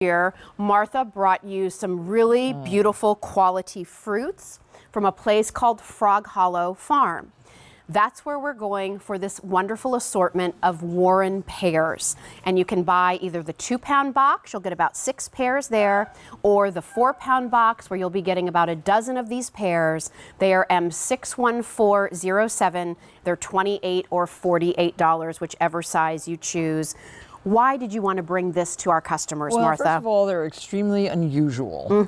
Here, Martha brought you some really beautiful quality fruits from a place called Frog Hollow Farm. That's where we're going for this wonderful assortment of Warren pears. And you can buy either the 2-pound box, you'll get about 6 pears there, or the 4-pound box where you'll be getting about a dozen of these pears. They are M61407. They're $28 or $48, whichever size you choose. Why did you want to bring this to our customers, Martha? First of all, they're extremely unusual.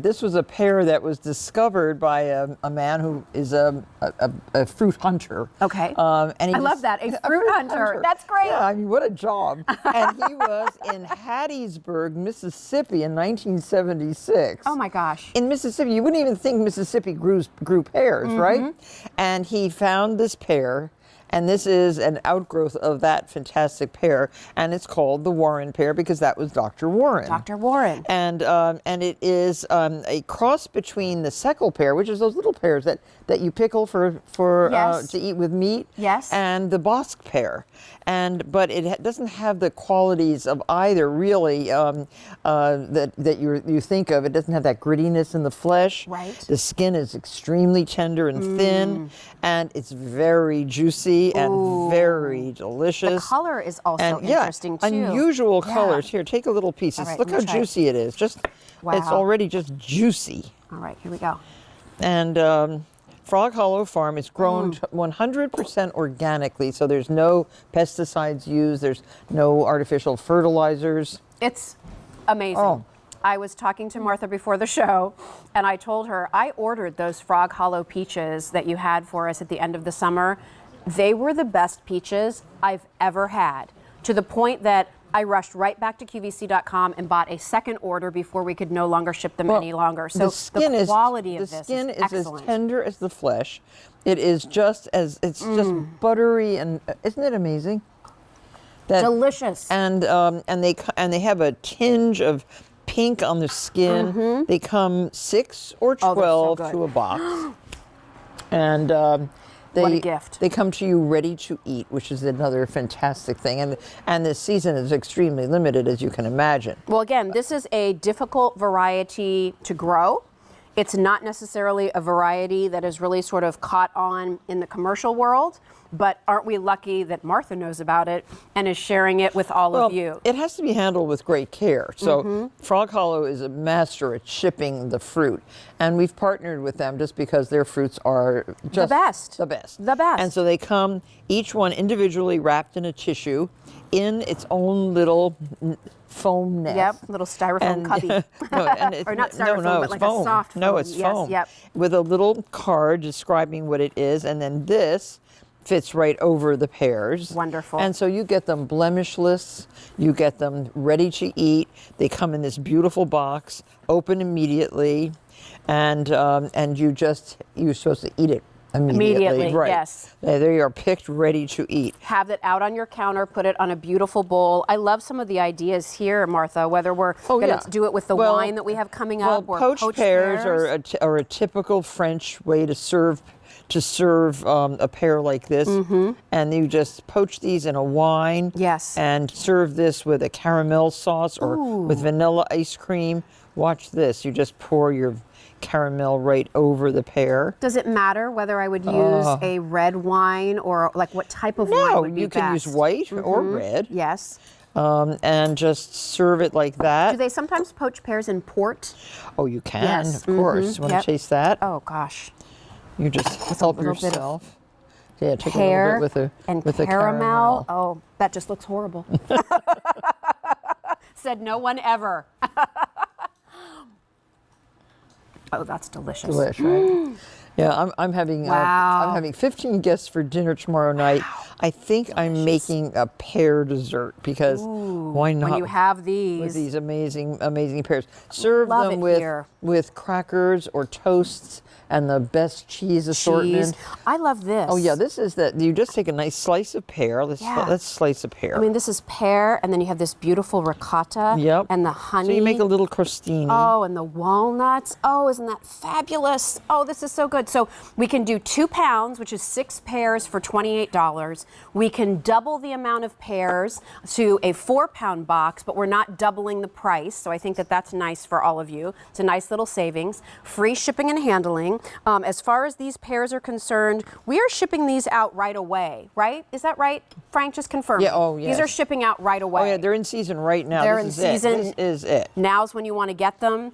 This was a pear that was discovered by a man who is a fruit hunter. Okay. And I love that, a fruit hunter. That's great. Yeah, I mean, what a job. And he was in Hattiesburg, Mississippi in 1976. Oh my gosh. In Mississippi, you wouldn't even think Mississippi grew pears, right? And he found this pear. And this is an outgrowth of that fantastic pear, and it's called the Warren pear because that was Dr. Warren. Dr. Warren. And it is a cross between the Seckel pear, which is those little pears that you pickle for Yes. to eat with meat. Yes. And the Bosc pear, but it doesn't have the qualities of either really that you think of. It doesn't have that grittiness in the flesh. Right. The skin is extremely tender and thin, and it's very juicy and very delicious. The color is also interesting too. Unusual colors. Here, take a little piece. All right, Look how juicy it is. It's already just juicy. All right, here we go. And Frog Hollow Farm is grown 100% organically, so there's no pesticides used. There's no artificial fertilizers. It's amazing. Oh. I was talking to Martha before the show, and I told her I ordered those Frog Hollow peaches that you had for us at the end of the summer. They were the best peaches I've ever had, to the point that I rushed right back to QVC.com and bought a second order before we could no longer ship them any longer. So the quality of this is excellent. The skin is as tender as the flesh. It is just just buttery, and isn't it amazing? Delicious. And they have a tinge of pink on the skin. They come 6 or 12 to a box. And what a gift. They come to you ready to eat, which is another fantastic thing. And this season is extremely limited, as you can imagine. Well, again, this is a difficult variety to grow. It's not necessarily a variety that is really sort of caught on in the commercial world, but aren't we lucky that Martha knows about it and is sharing it with all of you? It has to be handled with great care. So Frog Hollow is a master at shipping the fruit, and we've partnered with them just because their fruits are just the best. And so they come, each one individually wrapped in a tissue in its own little foam nest. Yep, little styrofoam cubby. Or not styrofoam, but like foam. a soft foam. No, it's foam. Yep. With a little card describing what it is, and then this fits right over the pears. Wonderful. And so you get them blemishless, you get them ready to eat. They come in this beautiful box, open immediately, and you're supposed to eat it immediately. Right. Yes. They are picked ready to eat. Have it out on your counter, put it on a beautiful bowl. I love some of the ideas here, Martha, whether we're going to do it with the wine that we have coming up, or poached pears are a typical French way to serve a pear like this. And you just poach these in a wine. Yes. And serve this with a caramel sauce or with vanilla ice cream. Watch this. You just pour your caramel right over the pear. Does it matter whether I would use a red wine or like what type of wine would be No, you can best? use white or red. Yes. And just serve it like that. Do they sometimes poach pears in port? Oh, you can, Yes. of course. Want to taste that? Oh gosh. You just help yourself. Yeah, take Pear a little bit with the caramel. Oh, that just looks horrible. Said no one ever. Oh, that's delicious. Delish, right? Yeah, I'm having 15 guests for dinner tomorrow night. I think I'm making a pear dessert because why not? When you have these. With these amazing pears. Serve Love them it here. with crackers or toasts and the best cheese assortment. I love this. Oh yeah, this is that. You just take a nice slice of pear. Let's slice a pear. I mean, this is pear, and then you have this beautiful ricotta. Yep. And the honey. So you make a little crostini. Oh, and the walnuts. Oh, isn't that fabulous? Oh, this is so good. So we can do 2 pounds, which is 6 pears for $28. We can double the amount of pears to a 4-pound box, but we're not doubling the price. So I think that that's nice for all of you. It's a nice little savings. Free shipping and handling. As far as these pears are concerned, we are shipping these out right away, right? Is that right? Frank, just confirm. Yeah, oh, yes. These are shipping out right away. Oh yeah, they're in season right now. They're this in is season. It. This is it. Now's when you want to get them.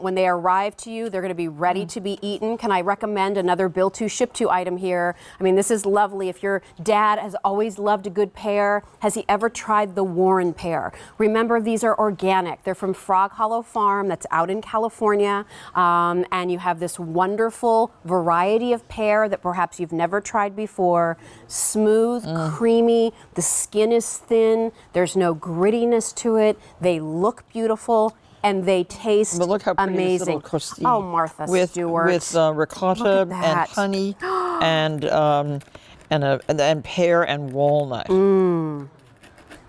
When they arrive to you, they're going to be ready to be eaten. Can I recommend another bill to ship to item here? I mean, this is lovely. If your dad has always loved a good pear, has he ever tried the Warren pear? Remember, these are organic. They're from Frog Hollow Farm that's out in California. And you have this wonderful variety of pear that perhaps you've never tried before. Smooth, creamy, the skin is thin, there's no grittiness to it. They look beautiful and they taste But look how pretty amazing. this little crostini. Oh, Martha with, Stewart. With ricotta and honey and pear and walnut.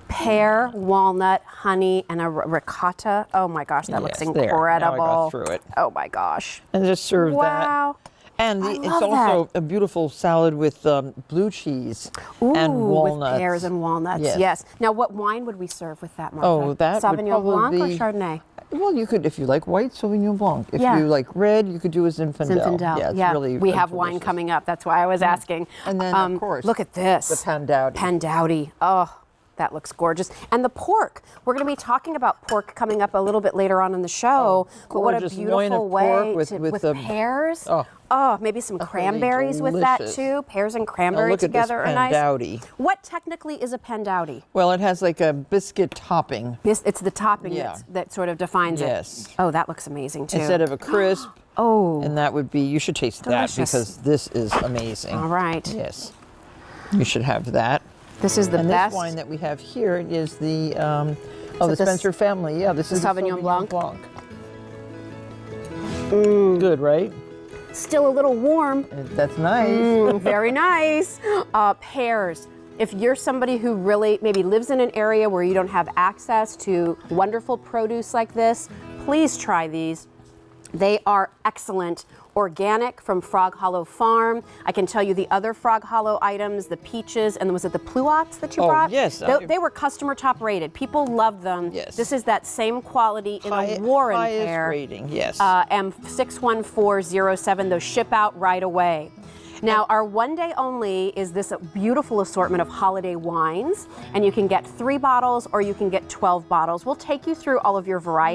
Pear, walnut, honey, and a ricotta. Oh my gosh, that looks incredible. There. Now I got through it. Oh my gosh. And just serve that. Wow. And I it's love also a beautiful salad with blue cheese and walnuts. With pears and walnuts, yes. Now, what wine would we serve with that, Martha? Oh, that would Sauvignon Blanc or probably Chardonnay? Well, you could, if you like white, Sauvignon Blanc. If you like red, you could do a Zinfandel. Zinfandel. Yeah, it's really we have wine delicious. coming up. That's why I was asking. And then, of course, look at this. the pandowdy. Pandowdy. Oh, that looks gorgeous. And the pork. We're going to be talking about pork coming up a little bit later on in the show. But what a gorgeous loin beautiful of way pork with with the- pears. Oh. Maybe some really cranberries with that delicious. too. Pears and Now cranberry look together at this are nice. pandowdy. What technically is a pandowdy? Well, it has like a biscuit topping. It's the topping Yeah. that sort of defines Yes. it. Oh, that looks amazing too. Instead of a crisp. Oh. And that would be, you should taste Delicious. that because this is amazing. All right. Yes. You should have that. This is the And best. this wine that we have here is the the this- Spencer family. Yeah, this is the Sauvignon Blanc? Good, right? Still a little warm. That's nice. Very nice. Pears. If you're somebody who really maybe lives in an area where you don't have access to wonderful produce like this, please try these. They are excellent. Organic from Frog Hollow Farm. I can tell you the other Frog Hollow items, the peaches, and was it the pluots that you brought? Yes. They were customer top rated. People loved them. Yes. This is that same quality in a Warren highest pear. rating, yes. M61407. Those ship out right away. Now, our one day only is this beautiful assortment of holiday wines, and you can get 3 bottles or you can get 12 bottles. We'll take you through all of your variety.